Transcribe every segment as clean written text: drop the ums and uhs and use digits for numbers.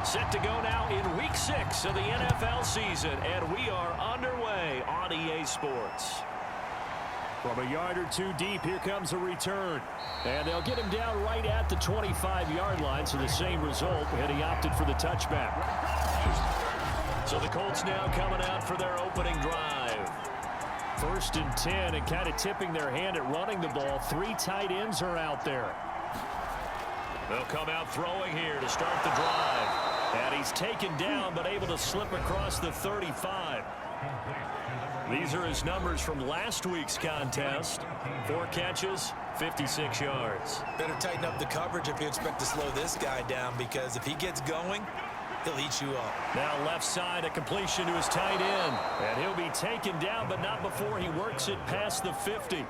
Set to go now in Week 6 of the NFL season, and we are underway on EA Sports. From a yard or two deep, here comes a return. And they'll get him down right at the 25-yard line, so the same result, and he opted for the touchback. So the Colts now coming out for their opening drive. 1st and 10, and kind of tipping their hand at running the ball. 3 tight ends are out there. They'll come out throwing here to start the drive. And he's taken down, but able to slip across the 35. These are his numbers from last week's contest. 4 catches, 56 yards. Better tighten up the coverage if you expect to slow this guy down, because if he gets going, he'll eat you up. Now left side, a completion to his tight end. And he'll be taken down, but not before he works it past the 50.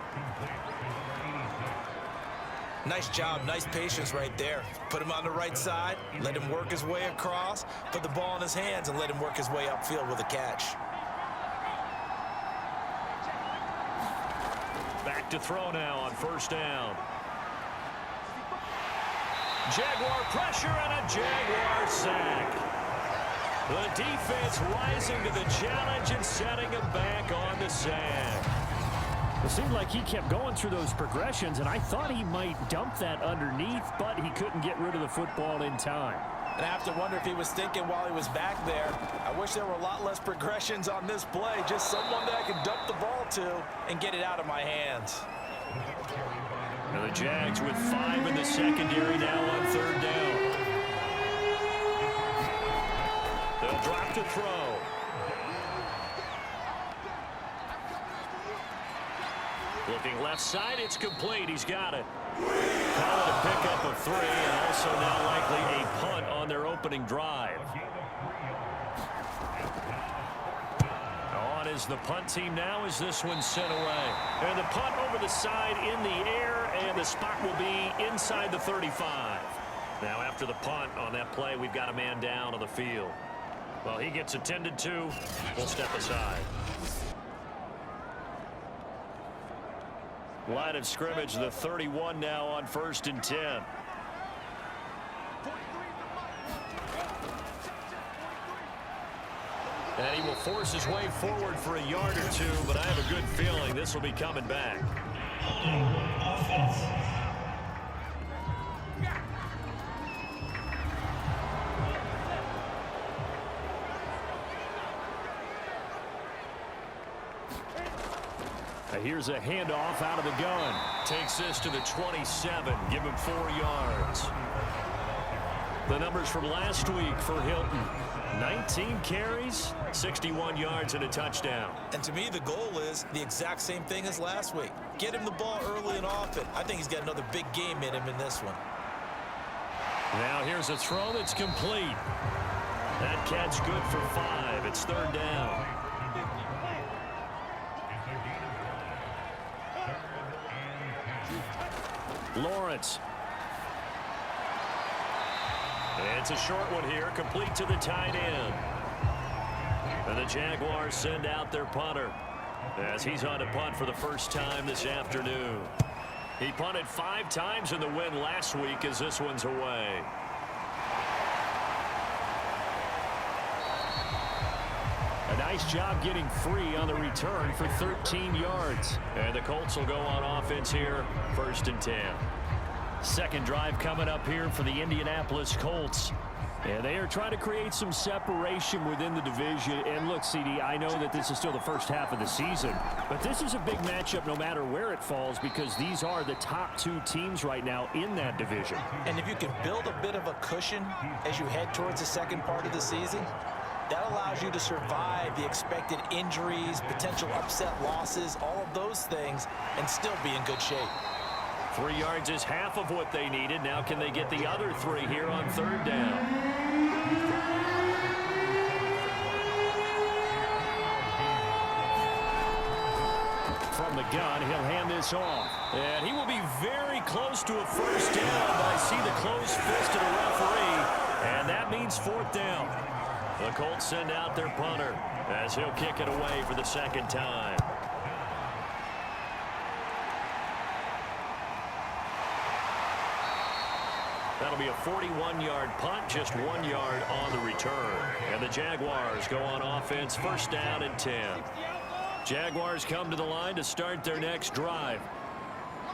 Nice job, nice patience right there. Put him on the right side, let him work his way across, put the ball in his hands, and let him work his way upfield with a catch. Back to throw now on 1st down. Jaguar pressure and a Jaguar sack. The defense rising to the challenge and setting him back on the sack. It seemed like he kept going through those progressions, and I thought he might dump that underneath, but he couldn't get rid of the football in time. And I have to wonder if he was thinking while he was back there, I wish there were a lot less progressions on this play, just someone that I could dump the ball to and get it out of my hands. And the Jags with 5 in the secondary now on 3rd down. They'll drop to throw. Looking left side, it's complete. He's got it. Call it a pickup of 3, and also now likely a punt on their opening drive. On is the punt team now as this one's sent away. And the punt over the side in the air, and the spot will be inside the 35. Now after the punt on that play, we've got a man down on the field. Well, he gets attended to. We'll step aside. Line of scrimmage, the 31 now on 1st and 10. And he will force his way forward for a yard or 2, but I have a good feeling this will be coming back. Offense. Here's a handoff out of the gun. Takes this to the 27. Give him 4 yards. The numbers from last week for Hilton. 19 carries, 61 yards, and a touchdown. And to me, the goal is the exact same thing as last week. Get him the ball early and often. I think he's got another big game in him in this one. Now here's a throw that's complete. That catch good for 5. It's 3rd down. Lawrence. It's a short one here, complete to the tight end. And the Jaguars send out their punter as he's on to punt for the first time this afternoon. He punted 5 times in the win last week as this one's away. A nice job getting free on the return for 13 yards. And the Colts will go on offense here, 1st and 10. Second drive coming up here for the Indianapolis Colts. And they are trying to create some separation within the division. And look, CD, I know that this is still the first half of the season, but this is a big matchup no matter where it falls, because these are the top 2 teams right now in that division. And if you can build a bit of a cushion as you head towards the second part of the season, that allows you to survive the expected injuries, potential upset losses, all of those things, and still be in good shape. 3 yards is half of what they needed. Now can they get the other 3 here on 3rd down? From the gun, he'll hand this off. And he will be very close to a 1st down, but I see the closed fist of the referee, and that means 4th down. The Colts send out their punter as he'll kick it away for the 2nd time. That'll be a 41-yard punt, just 1 yard on the return. And the Jaguars go on offense, first down and 10. Jaguars come to the line to start their next drive.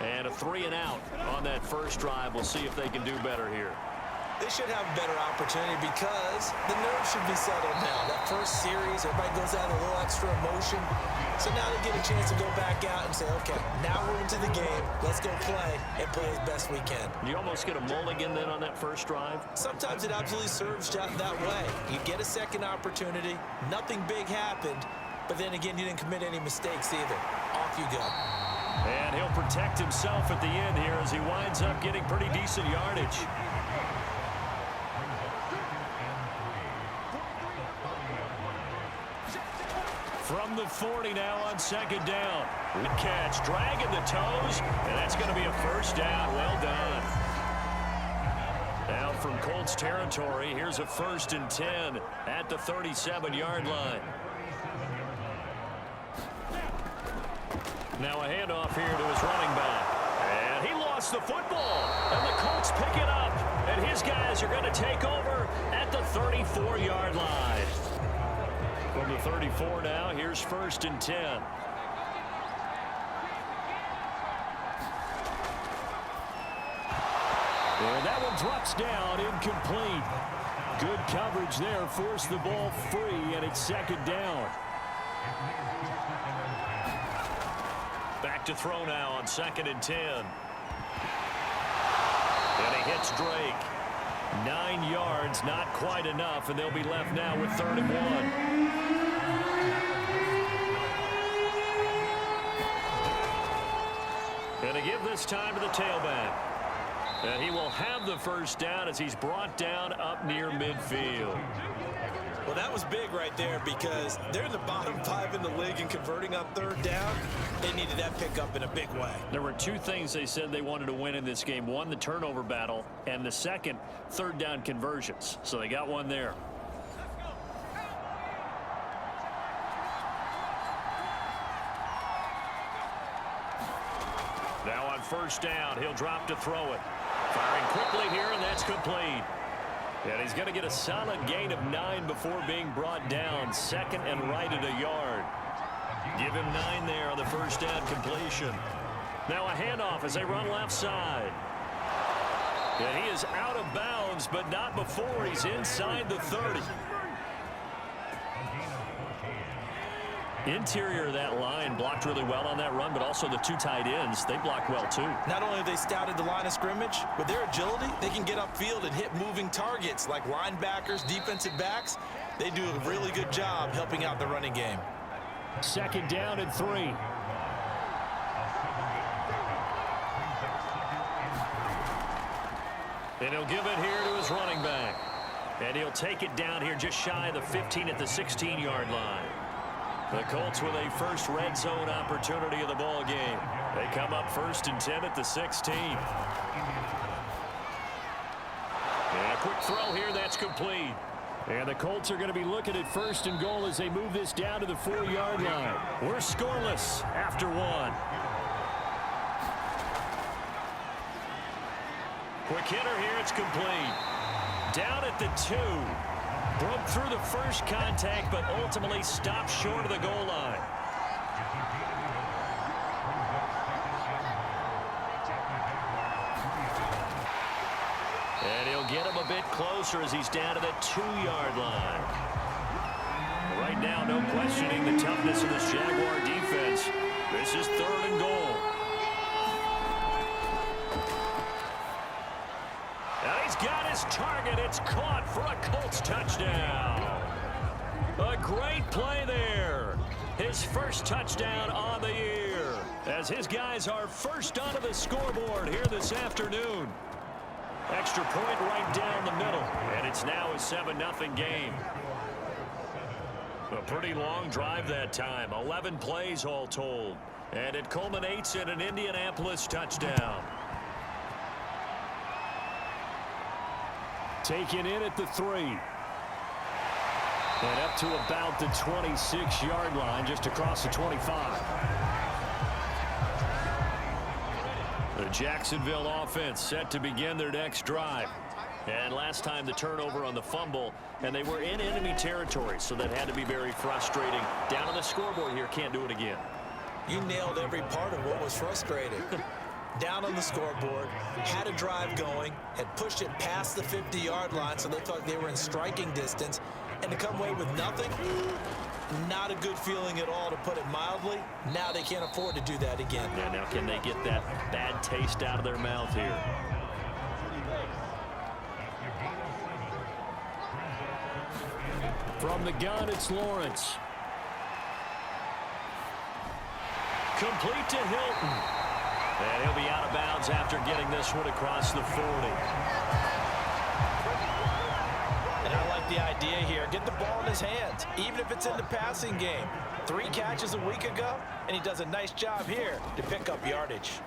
And a 3-and-out on that first drive. We'll see if they can do better here. They should have a better opportunity because the nerves should be settled now. That first series, everybody goes out a little extra emotion. So now they get a chance to go back out and say, okay, now we're into the game. Let's go play and play as best we can. You almost get a mulligan then on that first drive? Sometimes it absolutely serves that way. You get a second opportunity. Nothing big happened. But then again, you didn't commit any mistakes either. Off you go. And he'll protect himself at the end here as he winds up getting pretty decent yardage. From the 40 now on second down. Good catch, dragging the toes, and that's going to be a first down. Well done. Now from Colts territory, here's a 1st and 10 at the 37-yard line. Now a handoff here to his running back. And he lost the football. And the Colts pick it up. And his guys are going to take over at the 34-yard line. From the 34 now, here's 1st and 10. And that one drops down, incomplete. Good coverage there, forced the ball free, and it's second down. Back to throw now on 2nd and 10. And he hits Drake. 9 yards, not quite enough, and they'll be left now with 3rd and 1. And to give this time to the tailback. And he will have the first down as he's brought down up near midfield. Well, that was big right there because they're in the bottom 5 in the league and converting on 3rd down. They needed that pickup in a big way. There were 2 things they said they wanted to win in this game. One, the turnover battle, and the second, 3rd down conversions. So they got one there. Now on 1st down, he'll drop to throw it. Firing quickly here, and that's complete. And he's going to get a solid gain of 9 before being brought down. 2nd and right at a yard. Give him 9 there on the 1st down completion. Now a handoff as they run left side. And he is out of bounds, but not before he's inside the 30. Interior of that line blocked really well on that run, but also the 2 tight ends, they blocked well too. Not only have they scouted the line of scrimmage, with their agility, they can get upfield and hit moving targets like linebackers, defensive backs. They do a really good job helping out the running game. 2nd down and 3. And he'll give it here to his running back. And he'll take it down here just shy of the 15 at the 16-yard line. The Colts with a first red zone opportunity of the ball game. They come up 1st and 10 at the 16. And a quick throw here, that's complete. And the Colts are going to be looking at 1st and goal as they move this down to the 4-yard line. We're scoreless after 1. Quick hitter here, it's complete. Down at the 2. Broke through the first contact, but ultimately stopped short of the goal line. And he'll get him a bit closer as he's down to the 2-yard line. Right now, no questioning the toughness of this Jaguar defense. This is 3rd and goal. And he's got his target. It's caught for a Colts touchdown. A great play there. His first touchdown on the year. As his guys are first onto the scoreboard here this afternoon. Extra point right down the middle. And it's now a 7-0 game. A pretty long drive that time. 11 plays all told. And it culminates in an Indianapolis touchdown. Taken in at the 3. And up to about the 26-yard line, just across the 25. The Jacksonville offense set to begin their next drive. And last time the turnover on the fumble, and they were in enemy territory, so that had to be very frustrating. Down on the scoreboard here, can't do it again. You nailed every part of what was frustrating. Down on the scoreboard, had a drive going, had pushed it past the 50-yard line so they thought they were in striking distance, and to come away with nothing, not a good feeling at all, to put it mildly. Now they can't afford to do that again. Yeah, now can they get that bad taste out of their mouth here? From the gun, it's Lawrence. Complete to Hilton. And he'll be out of bounds after getting this one across the 40. And I like the idea here. Get the ball in his hands, even if it's in the passing game. 3 catches a week ago, and he does a nice job here to pick up yardage.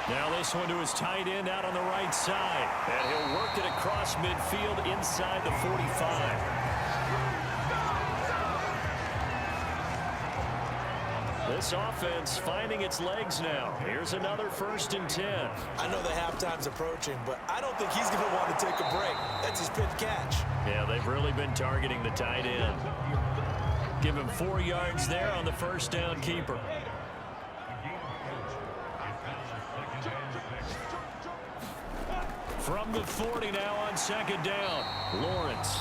Now this one to his tight end out on the right side. And he'll work it across midfield inside the 45. This offense finding its legs now. Here's another 1st and 10. I know the halftime's approaching, but I don't think he's going to want to take a break. That's his 5th catch. Yeah, they've really been targeting the tight end. Give him 4 yards there on the 1st down keeper. From the 40 now on 2nd down, Lawrence.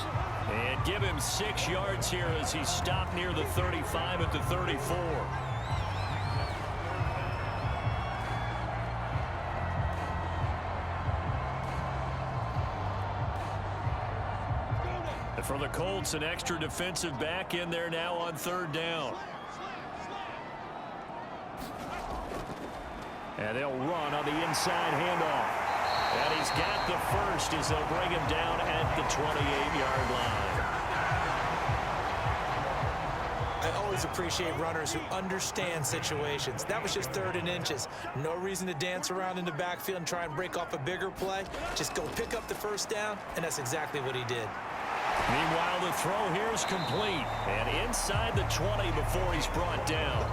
And give him 6 yards here as he stopped near the 35 at the 34. And for the Colts, an extra defensive back in there now on 3rd down. And they'll run on the inside handoff. And he's got the first as they'll bring him down at the 28-yard line. I always appreciate runners who understand situations. That was just 3rd and inches. No reason to dance around in the backfield and try and break off a bigger play. Just go pick up the 1st down, and that's exactly what he did. Meanwhile, the throw here is complete. And inside the 20 before he's brought down.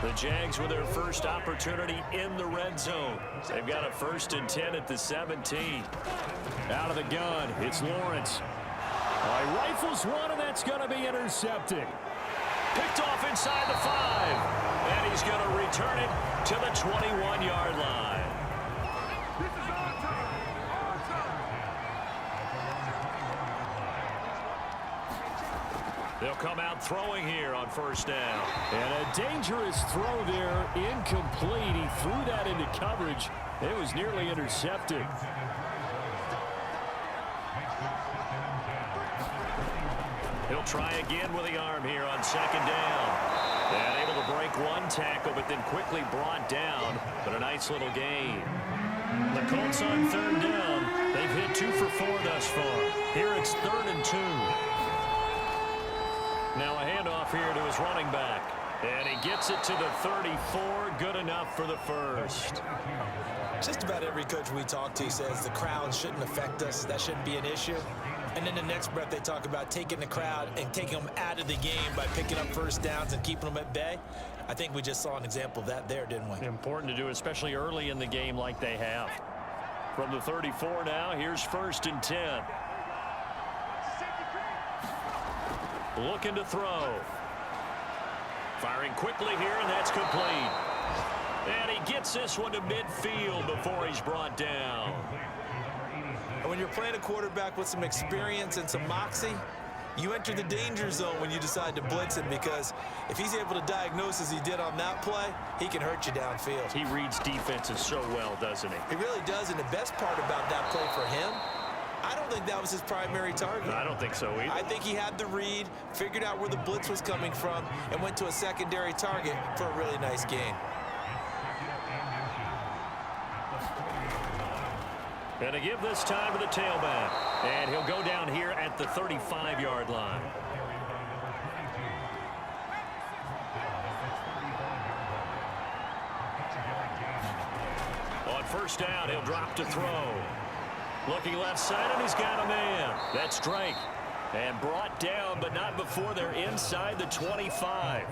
The Jags with their first opportunity in the red zone. They've got a 1st and 10 at the 17. Out of the gun, it's Lawrence. He rifles one, and that's going to be intercepted. Picked off inside the 5. And he's going to return it to the 21-yard line. They'll come out throwing here on 1st down. And a dangerous throw there, incomplete. He threw that into coverage. It was nearly intercepted. He'll try again with the arm here on 2nd down. And able to break one tackle, but then quickly brought down. But a nice little gain. The Colts on 3rd down. They've hit 2 for 4 thus far. Here it's 3rd and 2. Now a handoff here to his running back. And he gets it to the 34. Good enough for the first. Just about every coach we talk to says the crowd shouldn't affect us. That shouldn't be an issue. And then the next breath they talk about taking the crowd and taking them out of the game by picking up 1st downs and keeping them at bay. I think we just saw an example of that there, didn't we? Important to do, especially early in the game like they have. From the 34 now, here's 1st and 10. Looking to throw. Firing quickly here, and that's complete. And he gets this one to midfield before he's brought down. And when you're playing a quarterback with some experience and some moxie, you enter the danger zone when you decide to blitz him, because if he's able to diagnose as he did on that play, he can hurt you downfield. He reads defenses so well, doesn't he? He really does, and the best part about that play for him, I don't think that was his primary target. I don't think so either. I think he had the read, figured out where the blitz was coming from, and went to a secondary target for a really nice gain. And to give this time to the tailback. And he'll go down here at the 35-yard line. On 1st down, he'll drop to throw. Looking left side, and he's got a man. That's Drake. And brought down, but not before they're inside the 25.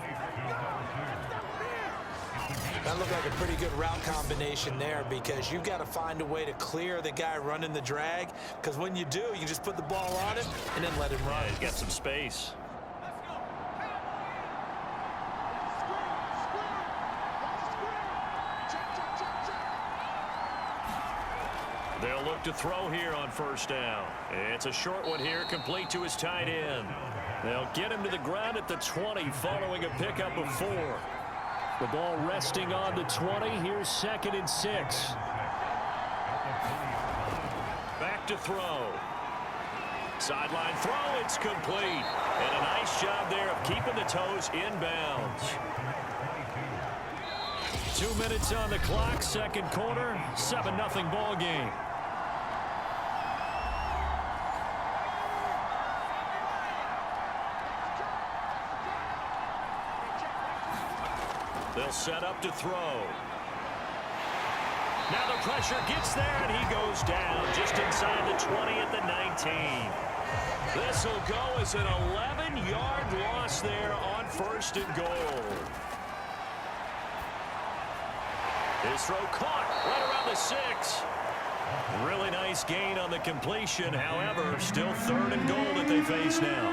That looked like a pretty good route combination there because you've got to find a way to clear the guy running the drag, because when you do, you just put the ball on him and then let him run. Yeah, he's got some space. They'll look to throw here on first down. It's a short one here, complete to his tight end. They'll get him to the ground at the 20 following a pickup of 4. The ball resting on the 20. Here's 2nd and 6. Back to throw. Sideline throw, it's complete. And a nice job there of keeping the toes inbounds. 2 minutes on the clock, second quarter, 7-0 ball game. They'll set up to throw. Now the pressure gets there, and he goes down just inside the 20 at the 19. This will go as an 11-yard loss there on 1st and goal. His throw caught right around the 6. Really nice gain on the completion. However, still 3rd and goal that they face now.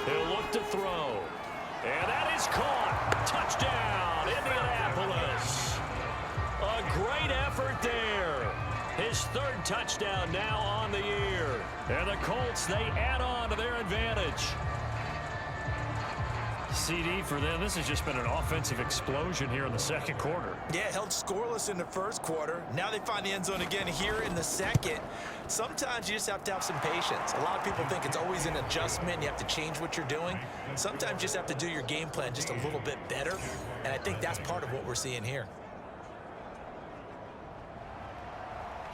He'll look to throw. And that is caught. Touchdown, Indianapolis. A great effort there. His 3rd touchdown now on the year. And the Colts, they add on to their advantage. CD for them, this has just been an offensive explosion here in the second quarter. Yeah, held scoreless in the first quarter. Now they find the end zone again here in the second. Sometimes you just have to have some patience. A lot of people think it's always an adjustment. You have to change what you're doing. Sometimes you just have to do your game plan just a little bit better. And I think that's part of what we're seeing here.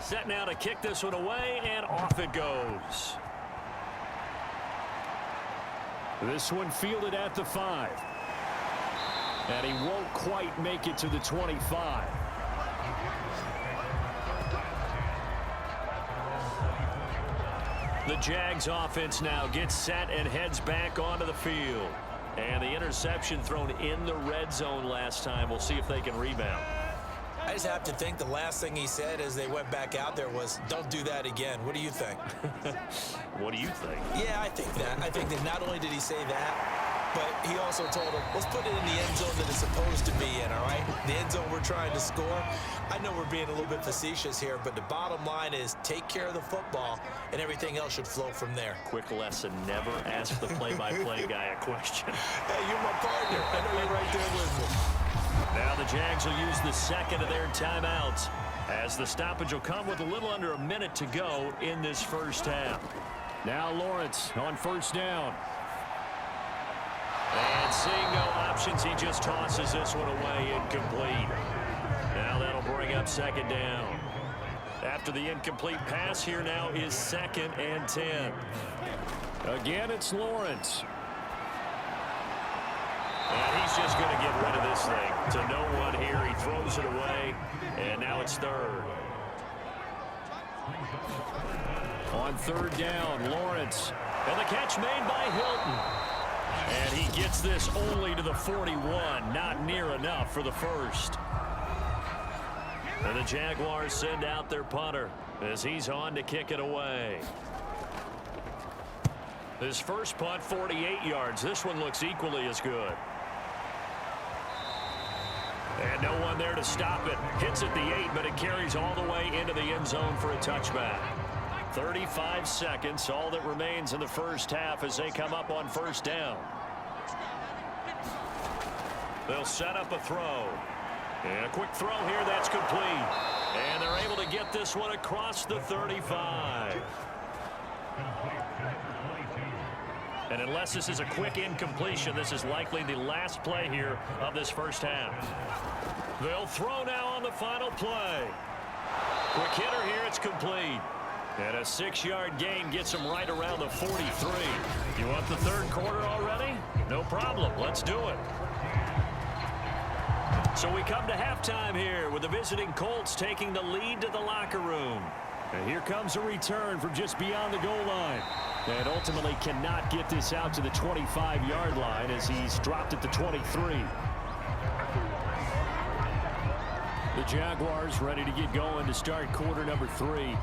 Set now to kick this one away, and off it goes. This one fielded at the 5. And he won't quite make it to the 25. The Jags offense now gets set and heads back onto the field. And the interception thrown in the red zone last time. We'll see if they can rebound. I just have to think the last thing he said as they went back out there was, don't do that again. What do you think? What do you think? Yeah, I think that. I think that not only did he say that, but he also told him, let's put it in the end zone that it's supposed to be in, all right? The end zone we're trying to score. I know we're being a little bit facetious here, but the bottom line is take care of the football, and everything else should flow from there. Quick lesson, never ask the play-by-play guy a question. Hey, you're my partner. I know you're right there with me. Now the Jags will use the second of their timeouts as the stoppage will come with a little under a minute to go in this first half. Now Lawrence on first down. And seeing no options, he just tosses this one away, incomplete. Now that'll bring up second down. After the incomplete pass, here now is 2nd and 10. Again, it's Lawrence. And he's just going to get rid of this thing to no one here. He throws it away, and now it's 3rd. On 3rd down, Lawrence. And the catch made by Hilton. And he gets this only to the 41. Not near enough for the 1st. And the Jaguars send out their punter as he's on to kick it away. His first punt, 48 yards. This one looks equally as good. And no one there to stop it. Hits at the 8, but it carries all the way into the end zone for a touchback. 35 seconds, all that remains in the first half as they come up on first down. They'll set up a throw. And a quick throw here, that's complete. And they're able to get this one across the 35. And unless this is a quick incompletion, this is likely the last play here of this first half. They'll throw now on the final play. Quick hitter here, it's complete. And a 6-yard gain gets him right around the 43. You want the 3rd quarter already? No problem, let's do it. So we come to halftime here with the visiting Colts taking the lead to the locker room. And here comes a return from just beyond the goal line. And ultimately cannot get this out to the 25-yard line as he's dropped at the 23. Jaguars ready to get going to start quarter number 3.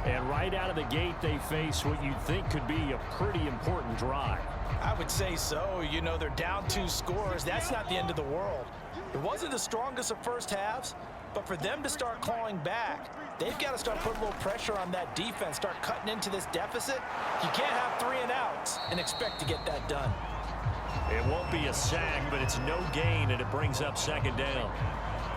And right out of the gate, they face what you'd think could be a pretty important drive. I would say so. You know, they're down 2 scores. That's not the end of the world. It wasn't the strongest of first halves, but for them to start clawing back, they've got to start putting a little pressure on that defense, start cutting into this deficit. You can't have 3 and outs and expect to get that done. It won't be a sack, but it's no gain, and it brings up second down.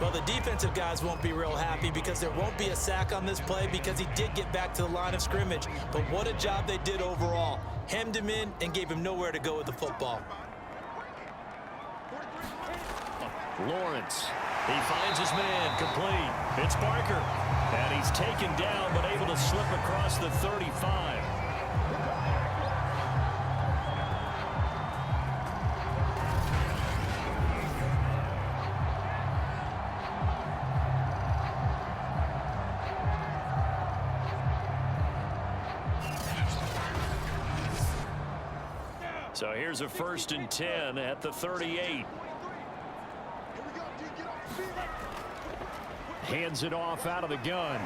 Well, the defensive guys won't be real happy because there won't be a sack on this play because he did get back to the line of scrimmage. But what a job they did overall. Hemmed him in and gave him nowhere to go with the football. Lawrence, he finds his man, complete. It's Barker, and he's taken down but able to slip across the 35. So here's a 1st and 10 at the 38. Hands it off out of the gun.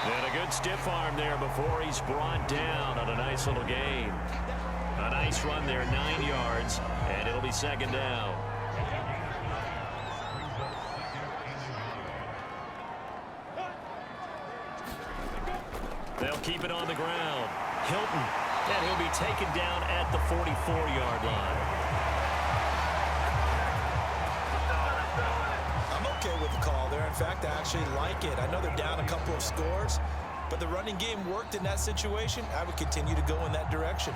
And a good stiff arm there before he's brought down on a nice little gain. A nice run there, 9 yards, and it'll be second down. They'll keep it on the ground. Hilton. And he'll be taken down at the 44-yard line. I'm okay with the call there. In fact, I actually like it. I know they're down a couple of scores, but the running game worked in that situation. I would continue to go in that direction.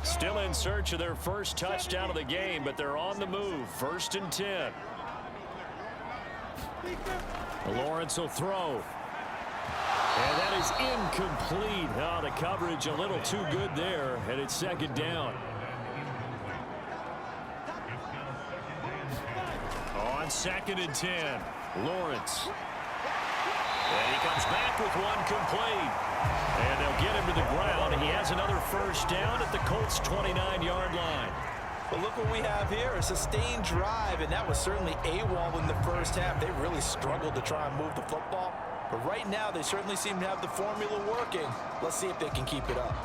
Still in search of their first touchdown of the game, but they're on the move. 1st and 10. Lawrence will throw. And that is incomplete. Oh, the coverage a little too good there, and it's second down. On 2nd and 10, Lawrence. And he comes back with one complete. And they'll get him to the ground. He has another first down at the Colts' 29-yard line. Well, look what we have here, a sustained drive, and that was certainly AWOL in the first half. They really struggled to try and move the football. But right now, they certainly seem to have the formula working. Let's see if they can keep it up.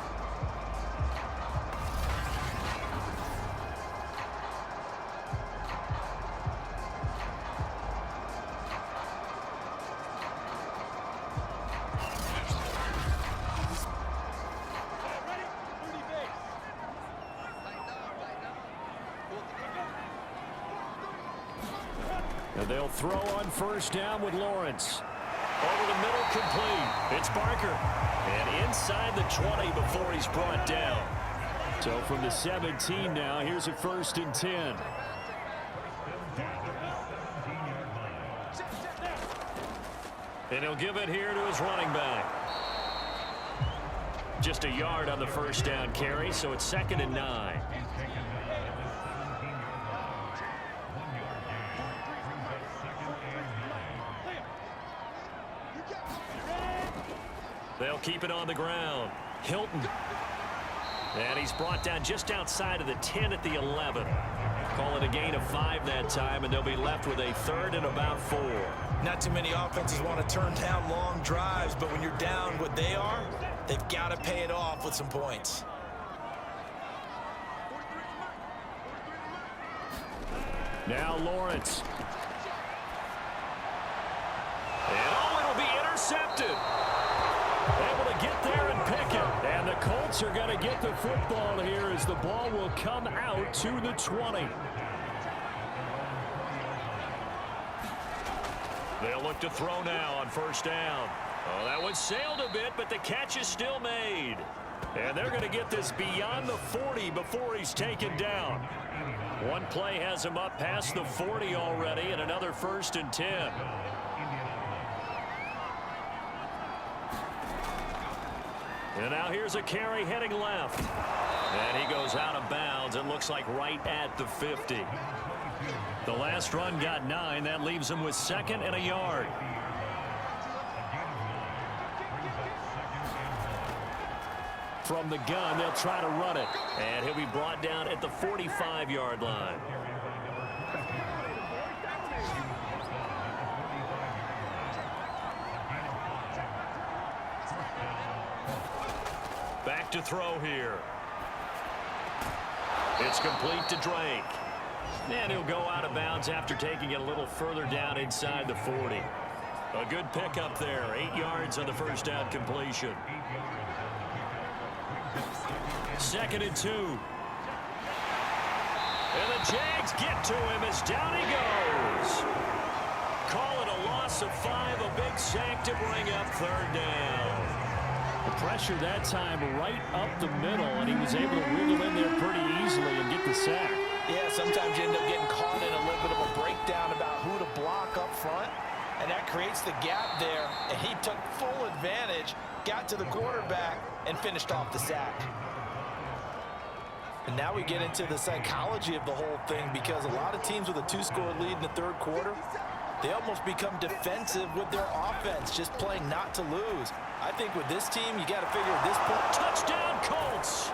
And they'll throw on first down with Lawrence. Over the middle, complete. It's Barker. And inside the 20 before he's brought down. So from the 17 now, here's a 1st and 10. And he'll give it here to his running back. Just a yard on the first down carry, so it's 2nd and 9. They'll keep it on the ground. Hilton. And he's brought down just outside of the 10 at the 11. Call it a gain of 5 that time, and they'll be left with a 3rd and about 4. Not too many offenses want to turn down long drives, but when you're down what they are, they've got to pay it off with some points. Now Lawrence. And it'll be intercepted. Able to get there and pick it. And the Colts are going to get the football here as the ball will come out to the 20. They'll look to throw now on first down. Oh, that one sailed a bit, but the catch is still made. And they're going to get this beyond the 40 before he's taken down. One play has him up past the 40 already, and another 1st and 10. And now here's a carry heading left. And he goes out of bounds. It looks like right at the 50. The last run got 9. That leaves him with 2nd and a yard. From the gun, they'll try to run it. And he'll be brought down at the 45-yard line. Back to throw here. It's complete to Drake. And he'll go out of bounds after taking it a little further down inside the 40. A good pickup there. 8 yards on the first down completion. 2nd and 2. And the Jags get to him as down he goes. Call it a loss of 5, a big sack to bring up 3rd down. The pressure that time right up the middle, and he was able to wiggle in there pretty easily and get the sack. Yeah, sometimes you end up getting caught in a little bit of a breakdown about who to block up front, and that creates the gap there, and he took full advantage, got to the quarterback, and finished off the sack. And now we get into the psychology of the whole thing, because a lot of teams with a 2-score lead in the 3rd quarter, they almost become defensive with their offense, just playing not to lose. I think with this team, you got to figure at this point. Touchdown, Colts!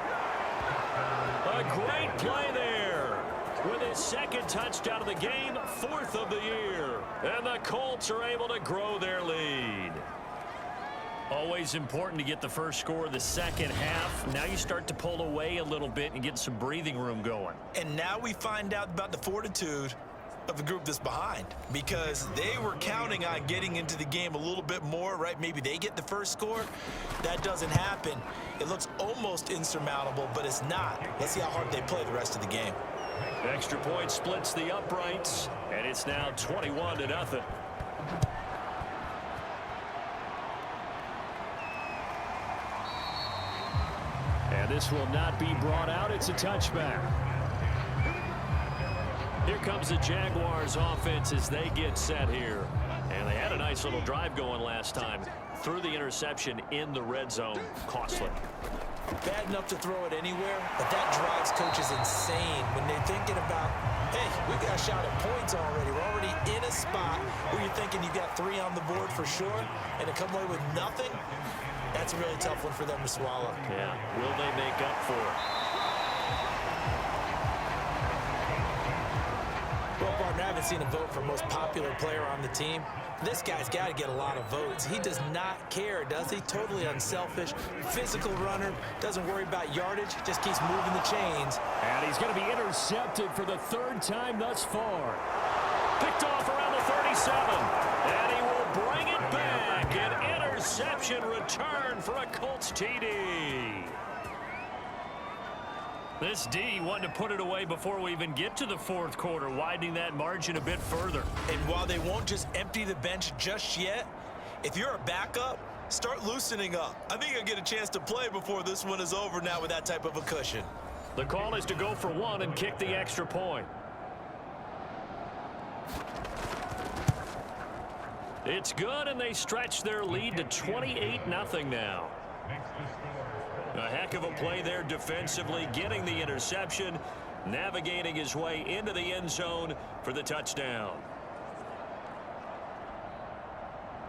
A great play there. With his 2nd touchdown of the game, 4th of the year. And the Colts are able to grow their lead. Always important to get the first score of the second half. Now you start to pull away a little bit and get some breathing room going. And now we find out about the fortitude of the group that's behind, because they were counting on getting into the game a little bit more, right? Maybe they get the first score. That doesn't happen. It looks almost insurmountable, but it's not. Let's see how hard they play the rest of the game. Extra point splits the uprights, and it's now 21-0. And this will not be brought out. It's a touchback. Here comes the Jaguars offense as they get set here. And they had a nice little drive going last time. Threw the interception in the red zone. Costly. Bad enough to throw it anywhere, but that drives coaches insane when they're thinking about, hey, we got a shot at points already. We're already in a spot where you're thinking you got 3 on the board for sure, and to come away with nothing, that's a really tough one for them to swallow. Yeah, will they make up for it? Well, partner, I haven't seen a vote for most popular player on the team. This guy's got to get a lot of votes. He does not care, does he? Totally unselfish, physical runner, doesn't worry about yardage, just keeps moving the chains. And he's going to be intercepted for the 3rd time thus far. Picked off around the 37. And he will bring it back. An interception return for a Colts TD. This D wanted to put it away before we even get to the 4th quarter, widening that margin a bit further. And while they won't just empty the bench just yet, if you're a backup, start loosening up. I think you'll get a chance to play before this one is over now with that type of a cushion. The call is to go for 1 and kick the extra point. It's good, and they stretch their lead to 28-0 now. A heck of a play there defensively, getting the interception, navigating his way into the end zone for the touchdown.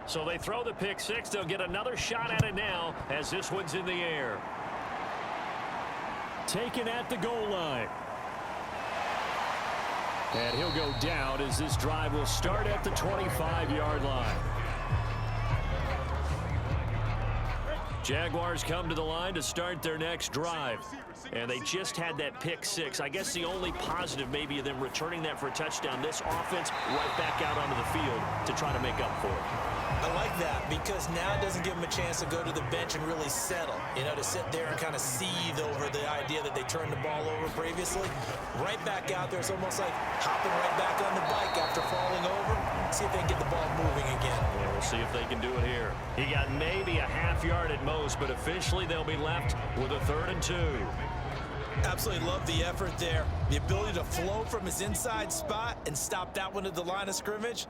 So they throw the pick 6. They'll get another shot at it now as this one's in the air. Taken at the goal line. And he'll go down as this drive will start at the 25-yard line. Jaguars come to the line to start their next drive. And they just had that pick 6. I guess the only positive maybe of them returning that for a touchdown. This offense right back out onto the field to try to make up for it. I like that, because now it doesn't give them a chance to go to the bench and really settle. You know, to sit there and kind of seethe over the idea that they turned the ball over previously. Right back out there. It's almost like hopping right back on the bike after falling over. See if they can get the ball moving again. Yeah, we'll see if they can do it here. He got maybe a half yard at most, but officially they'll be left with a 3rd and 2. Absolutely love the effort there. The ability to flow from his inside spot and stop that one at the line of scrimmage.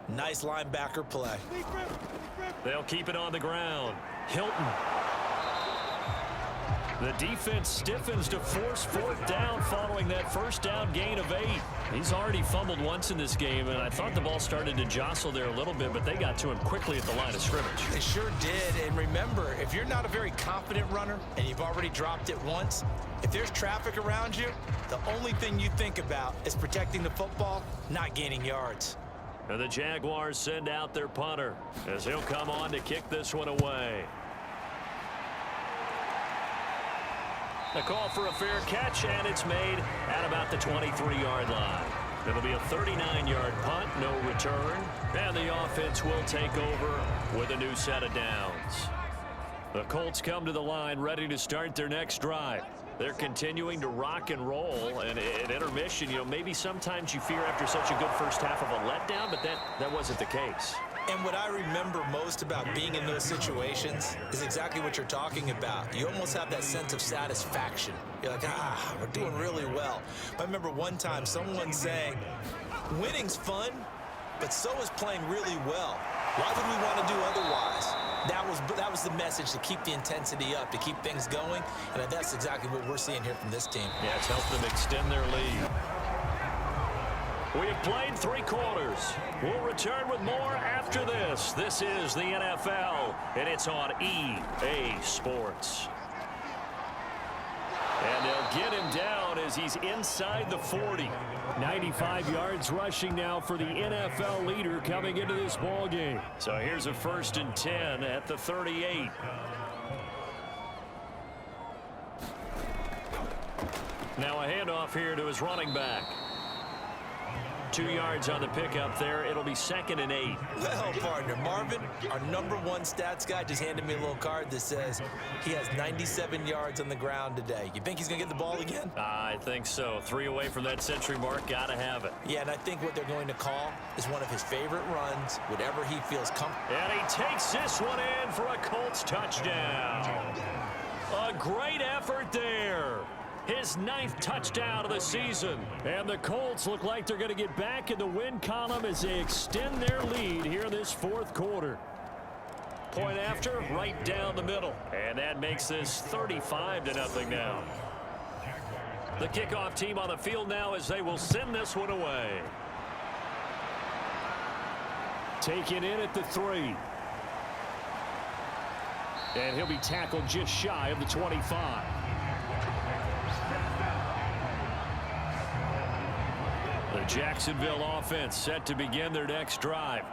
Nice linebacker play. They'll keep it on the ground. Hilton. The defense stiffens to force fourth down following that first down gain of 8. He's already fumbled once in this game, and I thought the ball started to jostle there a little bit, but they got to him quickly at the line of scrimmage. They sure did. And remember, if you're not a very confident runner and you've already dropped it once, if there's traffic around you, the only thing you think about is protecting the football, not gaining yards. And the Jaguars send out their punter as he'll come on to kick this one away. The call for a fair catch, and it's made at about the 23-yard line. It'll be a 39-yard punt, no return, and the offense will take over with a new set of downs. The Colts come to the line ready to start their next drive. They're continuing to rock and roll, and at intermission, maybe sometimes you fear after such a good first half of a letdown, but that wasn't the case. And what I remember most about being in those situations is exactly what you're talking about. You almost have that sense of satisfaction. You're like, we're doing really well. I remember one time someone saying, winning's fun, but so is playing really well. Why would we want to do otherwise? That was the message, to keep the intensity up, to keep things going, and that's exactly what we're seeing here from this team. Yeah, it's helped them extend their lead. We have played 3 quarters. We'll return with more after this. This is the NFL, and it's on EA Sports. And they'll get him down as he's inside the 40. 95 yards rushing now for the NFL leader coming into this ball game. So here's a 1st and 10 at the 38. Now a handoff here to his running back. 2 yards on the pickup there. It'll be 2nd and 8. Well, partner, Marvin, our #1 stats guy, just handed me a little card that says he has 97 yards on the ground today. You think he's going to get the ball again? I think so. 3 away from that century mark. Got to have it. Yeah, and I think what they're going to call is one of his favorite runs, whatever he feels comfortable. And he takes this one in for a Colts touchdown. A great effort there. His 9th touchdown of the season. And the Colts look like they're going to get back in the win column as they extend their lead here in this 4th quarter. Point after, right down the middle. And that makes this 35-0 now. The kickoff team on the field now as they will send this one away. Taken in at the 3. And he'll be tackled just shy of the 25. The Jacksonville offense set to begin their next drive.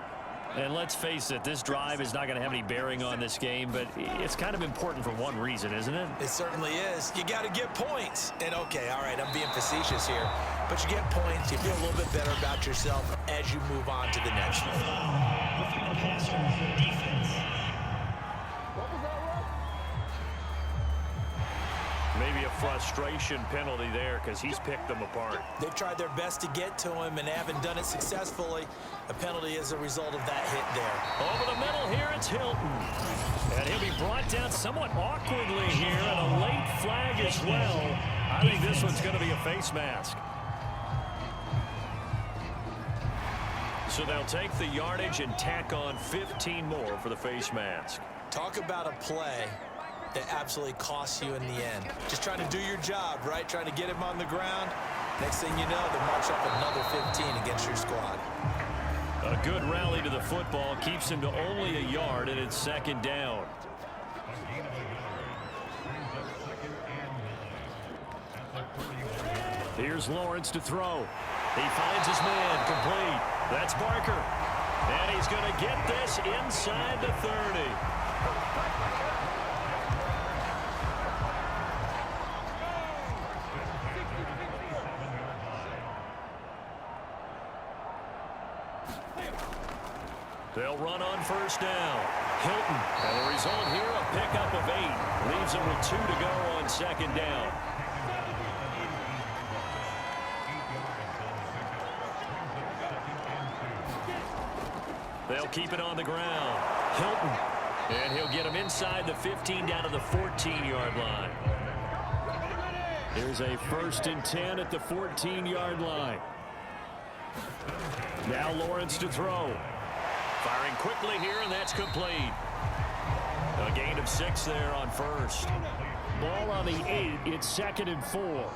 And let's face it, this drive is not going to have any bearing on this game, but it's kind of important for one reason, isn't it? It certainly is. You got to get points. And okay, all right, I'm being facetious here, but you get points, you feel a little bit better about yourself as you move on to the next one. Maybe a frustration penalty there because he's picked them apart. They've tried their best to get to him and haven't done it successfully. A penalty is a result of that hit there. Over the middle here, it's Hilton. And he'll be brought down somewhat awkwardly here, and a late flag as well. I think this one's going to be a face mask. So they'll take the yardage and tack on 15 more for the face mask. Talk about a play that absolutely costs you in the end. Just trying to do your job, right? Trying to get him on the ground. Next thing you know, they march up another 15 against your squad. A good rally to the football keeps him to only a yard, and it's 2nd down. Here's Lawrence to throw. He finds his man, complete. That's Barker. And he's going to get this inside the 30. They'll run on 1st down. Hilton, and the result here, a pickup of 8. Leaves him with 2 to go on 2nd down. They'll keep it on the ground. Hilton, and he'll get him inside the 15 down to the 14-yard line. Here's a 1st and 10 at the 14-yard line. Now Lawrence to throw. Firing quickly here, and that's complete. A gain of 6 there on 1st. ball on the 8. It's 2nd and 4.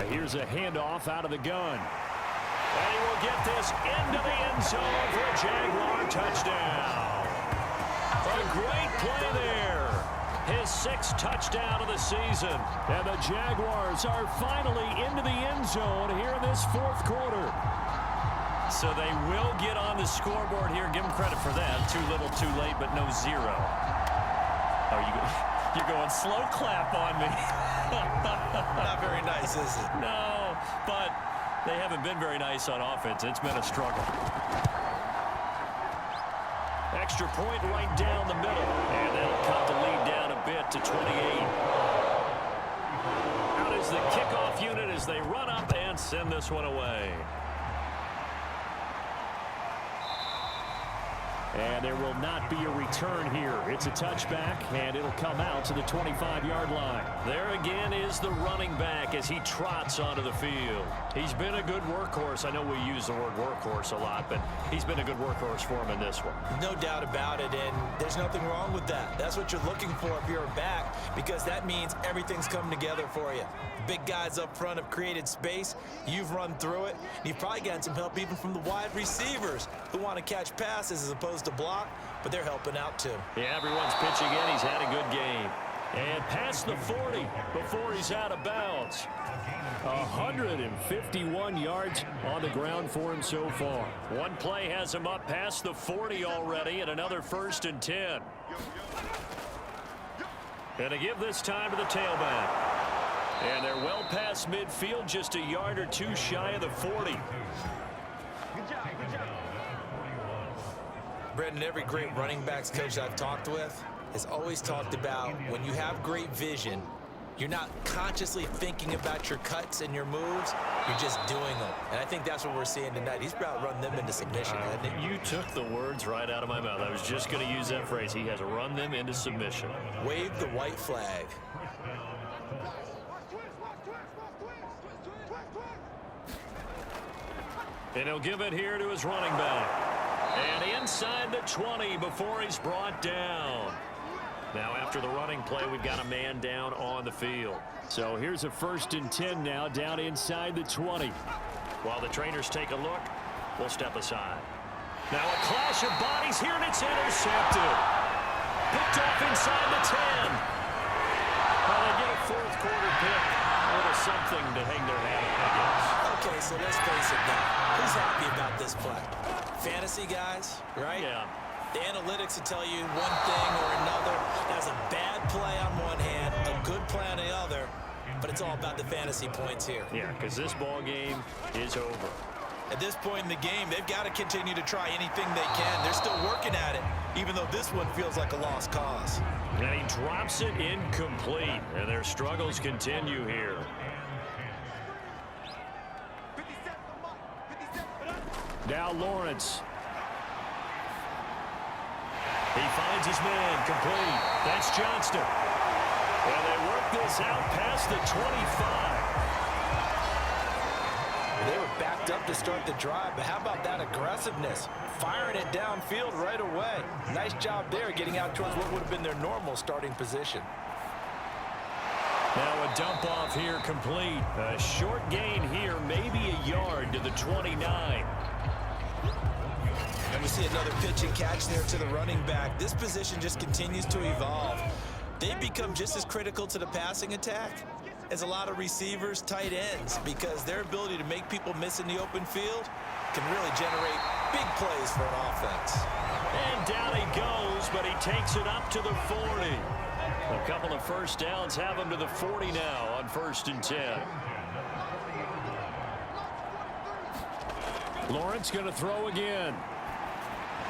Here's a handoff out of the gun. And he will get this into the end zone for a Jaguar touchdown. A great play there. His 6th touchdown of the season. And the Jaguars are finally into the end zone here in this 4th quarter. So they will get on the scoreboard here. Give them credit for that. Too little, too late, but no 0. Oh, you're going slow clap on me. Not very nice, is it? No, but they haven't been very nice on offense. It's been a struggle. Extra point right down the middle. And that'll cut the lead down a bit to 28. Out is the kickoff unit as they run up and send this one away. And there will not be a return here. It's a touchback, and it'll come out to the 25-yard line. There again is the running back as he trots onto the field. He's been a good workhorse. I know we use the word workhorse a lot, but he's been a good workhorse for him in this one. No doubt about it, and there's nothing wrong with that. That's what you're looking for if you're a back, because that means everything's coming together for you. Big guys up front have created space. You've run through it. You've probably gotten some help even from the wide receivers who want to catch passes as opposed to block, but they're helping out too. Yeah, everyone's pitching in. He's had a good game. And past the 40 before he's out of bounds. 151 yards on the ground for him so far. One play has him up past the 40 already, and another 1st and 10. And to give this time to the tailback. And they're well past midfield, just a yard or 2 shy of the 40. Brendan, every great running backs coach I've talked with has always talked about when you have great vision, you're not consciously thinking about your cuts and your moves, you're just doing them. And I think that's what we're seeing tonight. He's about to run them into submission, hasn't he? You took the words right out of my mouth. I was just going to use that phrase. He has run them into submission. Wave the white flag. And he'll give it here to his running back. And inside the 20 before he's brought down. Now after the running play, we've got a man down on the field. So here's a 1st and 10 now down inside the 20. While the trainers take a look, we'll step aside. Now a clash of bodies here, and it's intercepted. Picked off inside the 10. Well, they get a 4th quarter pick. A little something to hang their hat on, I guess. Okay, so let's face it now. Who's happy about this play? Fantasy guys, right? Yeah. The analytics will tell you one thing or another. That's a bad play on one hand, a good play on the other, but it's all about the fantasy points here. Yeah, because this ball game is over. At this point in the game, they've got to continue to try anything they can. They're still working at it, even though this one feels like a lost cause. And he drops it incomplete, and their struggles continue here. Now Lawrence. He finds his man complete. That's Johnston. And they work this out past the 25. They were backed up to start the drive, but how about that aggressiveness? Firing it downfield right away. Nice job there, getting out towards what would have been their normal starting position. Now a dump off here complete. A short gain here, maybe a yard to the 29. And we see another pitch and catch there to the running back. This position just continues to evolve. They've become just as critical to the passing attack as a lot of receivers, tight ends, because their ability to make people miss in the open field can really generate big plays for an offense. And down he goes, but he takes it up to the 40. A couple of first downs have him to the 40 now on 1st and 10. Lawrence going to throw again.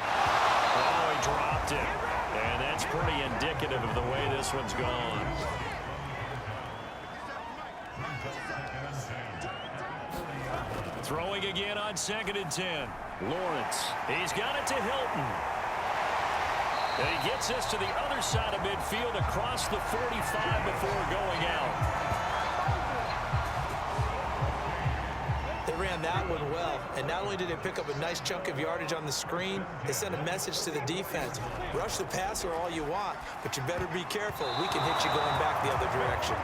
Oh, he dropped it. And that's pretty indicative of the way this one's gone. Throwing again on 2nd and 10. Lawrence. He's got it to Hilton. And he gets this to the other side of midfield across the 45 before going out. They ran that one well, and not only did they pick up a nice chunk of yardage on the screen, they sent a message to the defense. Rush the passer all you want, but you better be careful. We can hit you going back the other direction.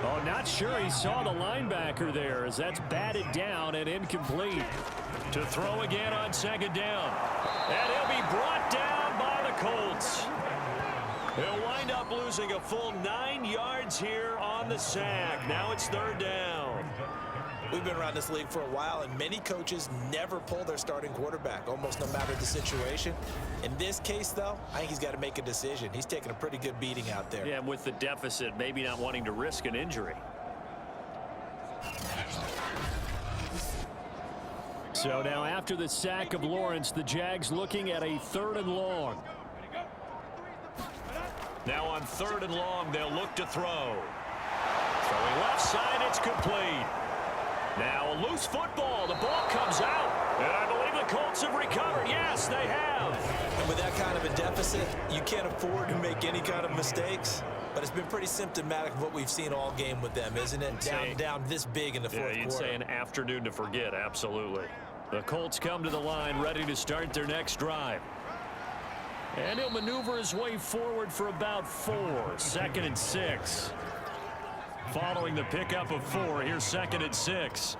Oh, not sure he saw the linebacker there as that's batted down and incomplete. To throw again on second down. And he'll be brought down by the Colts. He'll wind up losing a full 9 yards here on the sack. Now it's third down. We've been around this league for a while, and many coaches never pull their starting quarterback, almost no matter the situation. In this case, though, I think he's got to make a decision. He's taking a pretty good beating out there. Yeah, and with the deficit, maybe not wanting to risk an injury. So now after the sack of Lawrence, the Jags looking at a 3rd and long. Now on 3rd and long, they'll look to throw. Throwing left side, it's complete. Now a loose football. The ball comes out. And I believe the Colts have recovered. Yes, they have. And with that kind of a deficit, you can't afford to make any kind of mistakes. But it's been pretty symptomatic of what we've seen all game with them, isn't it? Down this big in the fourth quarter. You'd say an afternoon to forget, absolutely. The Colts come to the line ready to start their next drive. And he'll maneuver his way forward for about 4. 2nd and 6. Following the pickup of 4, here's 2nd and 6.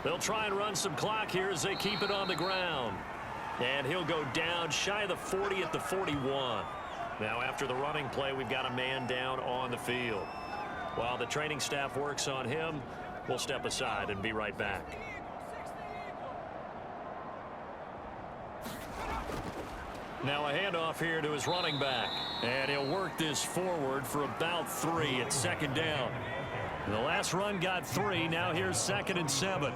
They'll try and run some clock here as they keep it on the ground. And he'll go down shy of the 40 at the 41. Now after the running play, we've got a man down on the field. While the training staff works on him, we'll step aside and be right back. Now a handoff here to his running back. And he'll work this forward for about 3 at 2nd down. The last run got 3. Now here's 2nd and 7.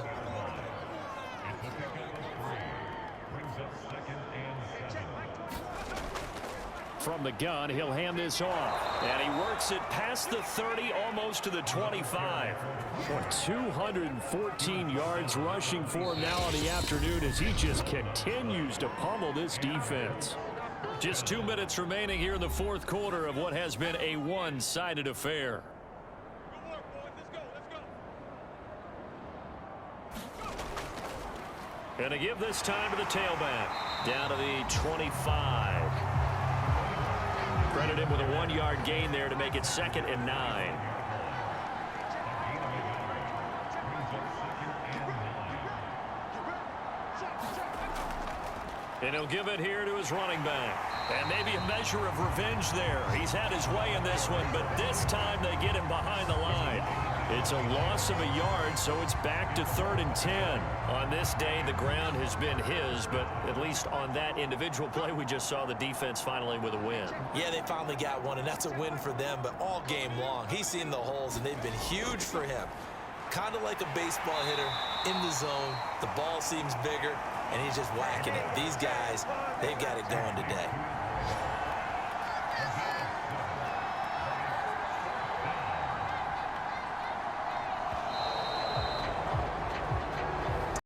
From the gun, he'll hand this off. And he works it past the 30, almost to the 25. For 214 yards rushing for him now on the afternoon as he just continues to pummel this defense. Just 2 minutes remaining here in the fourth quarter of what has been a one-sided affair. And to give this time to the tailback. Down to the 25. Credit him with a 1-yard gain there to make it 2nd and 9. And he'll give it here to his running back. And maybe a measure of revenge there. He's had his way in this one, but this time they get him behind the line. It's a loss of a yard, so it's back to 3rd and 10. On this day, the ground has been his, but at least on that individual play, we just saw the defense finally with a win. Yeah, they finally got one, and that's a win for them, but all game long, he's seen the holes, and they've been huge for him. Kind of like a baseball hitter in the zone. The ball seems bigger, and he's just whacking it. These guys, they've got it going today.